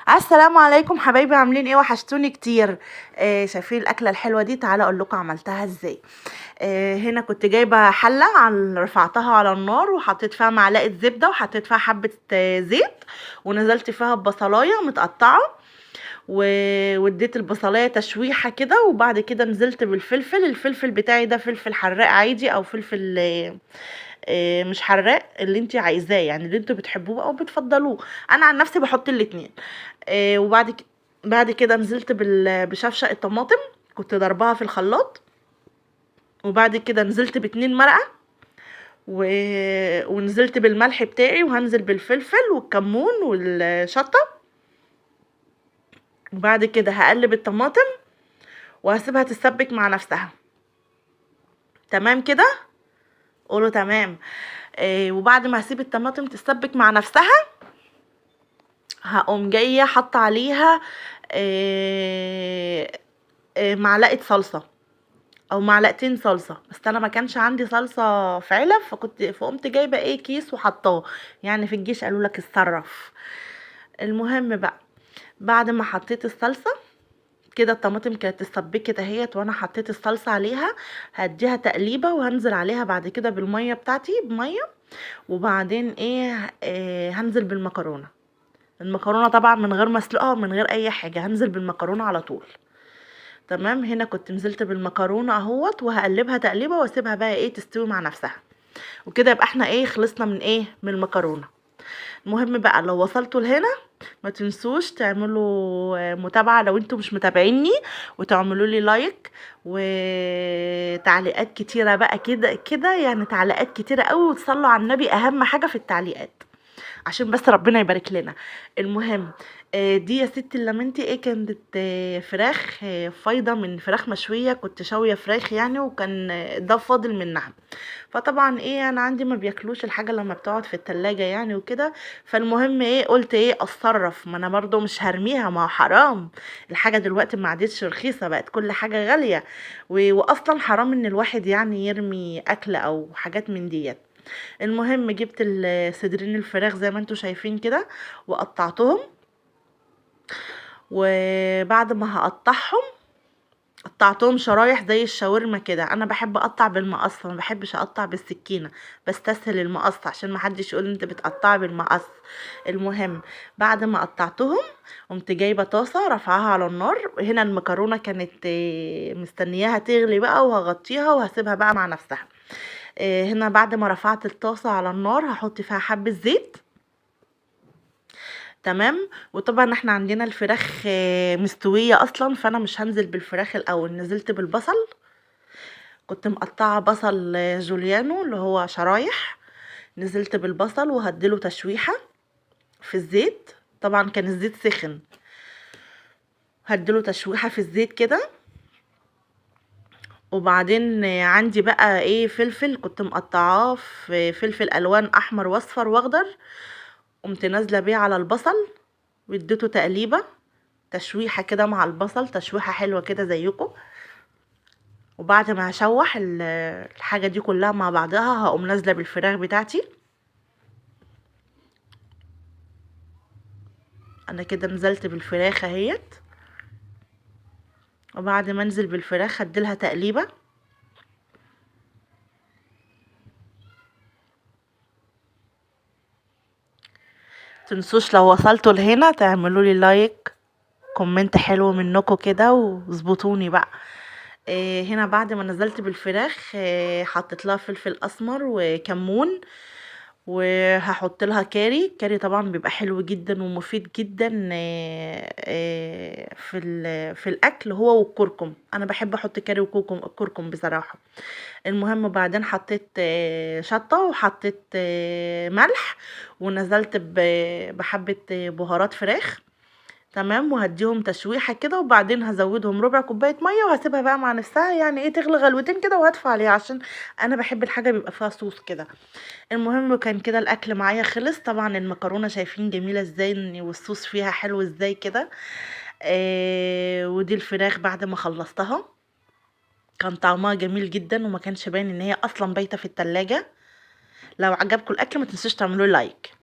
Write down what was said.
السلام عليكم حبايبي، عاملين ايه؟ وحشتوني كتير. شايفين الاكله الحلوه دي؟ تعالى اقول لكم عملتها ازاي. هنا كنت جايبه حله، رفعتها على النار وحطيت فيها معلقه زبده وحطيت فيها حبه زيت، ونزلت فيها ببصلايه متقطعه واديت البصلايه تشويحه كده، وبعد كده نزلت بالفلفل. الفلفل بتاعي ده فلفل حراق عادي او فلفل مش حراق، اللي انت عايزاه يعني، اللي انتوا بتحبوه او بتفضلوه. انا عن نفسي بحط الاتنين. بعد كده نزلت بشفشق الطماطم، كنت ضربها في الخلاط. وبعد كده نزلت باتنين مرقه و... ونزلت بالملح بتاعي، وهنزل بالفلفل والكمون والشطه. وبعد كده هقلب الطماطم وهسيبها تتسبك مع نفسها. تمام كده؟ قولوا تمام. وبعد ما هسيب الطماطم تتسبك مع نفسها، هقوم جايه حاطه عليها آه، معلقه صلصه او معلقتين صلصه. بس انا ما كانش عندي صلصه في علب، فقمت جايبه كيس وحطاه. يعني في الجيش قالوا لك اتصرف. المهم بقى، بعد ما حطيت الصلصه كده، الطماطم كانت اتسبكت اهيت وانا حطيت الصلصه عليها. هديها تقليبه وهنزل عليها بعد كده بالميه بتاعتي بميه. وبعدين هنزل بالمكرونه. المكرونه طبعا من غير ما اسلقها ومن غير اي حاجه، هنزل بالمكرونه على طول. تمام. هنا كنت نزلت بالمكرونه اهوت، وهقلبها تقليبه واسيبها بقى تستوي مع نفسها. وكده يبقى احنا خلصنا من المكرونه. المهم بقى، لو وصلتوا لهنا ما تنسوش تعملوا متابعه لو انتوا مش متابعيني، وتعملوا لي لايك وتعليقات كتيره بقى كده كده، يعني تعليقات كتيره قوي، وتصلوا على النبي، اهم حاجه في التعليقات عشان بس ربنا يبارك لنا. المهم، دي يا ستي اللمنتي كانت فراخ فايضة من فراخ مشوية، كنت شاوية فراخ يعني، وكان ده فاضل منها. فطبعا انا عندي ما بياكلوش الحاجة لما بتقعد في التلاجة يعني وكده. فالمهم قلت اتصرف، ما انا برضو مش هرميها، ما هو حرام. الحاجة دلوقتي ما عادتش رخيصة، بقت كل حاجة غالية. واصلا حرام ان الواحد يعني يرمي اكل او حاجات من ديت. المهم جبت صدرين الفراخ زي ما انتوا شايفين كده، وقطعتهم. وبعد ما هقطعهم، قطعتهم شرايح زي الشاورما كده. انا بحب اقطع بالمقص، ما بحبش اقطع بالسكينه، بستسهل المقص عشان ما حدش يقول انت بتقطعي بالمقص. المهم، بعد ما قطعتهم قمت جايبه طاسه رافعاها على النار. هنا المكرونه كانت مستنياها تغلي بقى، وهغطيها وهسيبها بقى مع نفسها. هنا بعد ما رفعت الطاسة على النار هحط فيها حبة زيت. تمام. وطبعا احنا عندنا الفراخ مستوية اصلا، فانا مش هنزل بالفراخ الاول، نزلت بالبصل. كنت مقطعة بصل جوليانو اللي هو شرايح. نزلت بالبصل وهديله تشويحة في الزيت. طبعا كان الزيت سخن. هديله تشويحة في الزيت كده. وبعدين عندي بقى فلفل كنت مقطعاه، في فلفل الوان احمر واصفر واخضر. قمت نازله بيه على البصل، واديته تقليبه تشويحه كده مع البصل، تشويحه حلوه كده زيكم. وبعد ما هشوح الحاجه دي كلها مع بعضها، هقوم نازله بالفراخ بتاعتي. انا كده نزلت بالفراخ اهيت. وبعد ما انزل بالفراخ هديلها تقليبه. تنسوش لو وصلتوا لهنا تعملوا لي لايك، كومنت حلو منكم كده، واظبطوني بقى. هنا بعد ما نزلت بالفراخ حطيت لها فلفل اسمر وكمون. وهحط لها كاري طبعا بيبقى حلو جدا ومفيد جدا في الاكل، هو والكركم. انا بحب احط كاري وكركم بصراحه. المهم بعدين حطيت شطه، وحطيت ملح. ونزلت بحبه بهارات فراخ. تمام. وهديهم تشويحه كده، وبعدين هزودهم ربع كوبايه ميه، وهسيبها بقى مع نفسها يعني تغلي غلوتين كده، وهدفع عليها عشان انا بحب الحاجه بيبقى فيها صوص كده. المهم كان كده الاكل معايا خلص. طبعا المكرونه شايفين جميله ازاي، والصوص فيها حلو ازاي كده. ودي الفراخ بعد ما خلصتها، كان طعمها جميل جدا، وما كانش باين ان هي اصلا بايته في التلاجة. لو عجبكم الاكل ما تنسوش تعملوا لايك.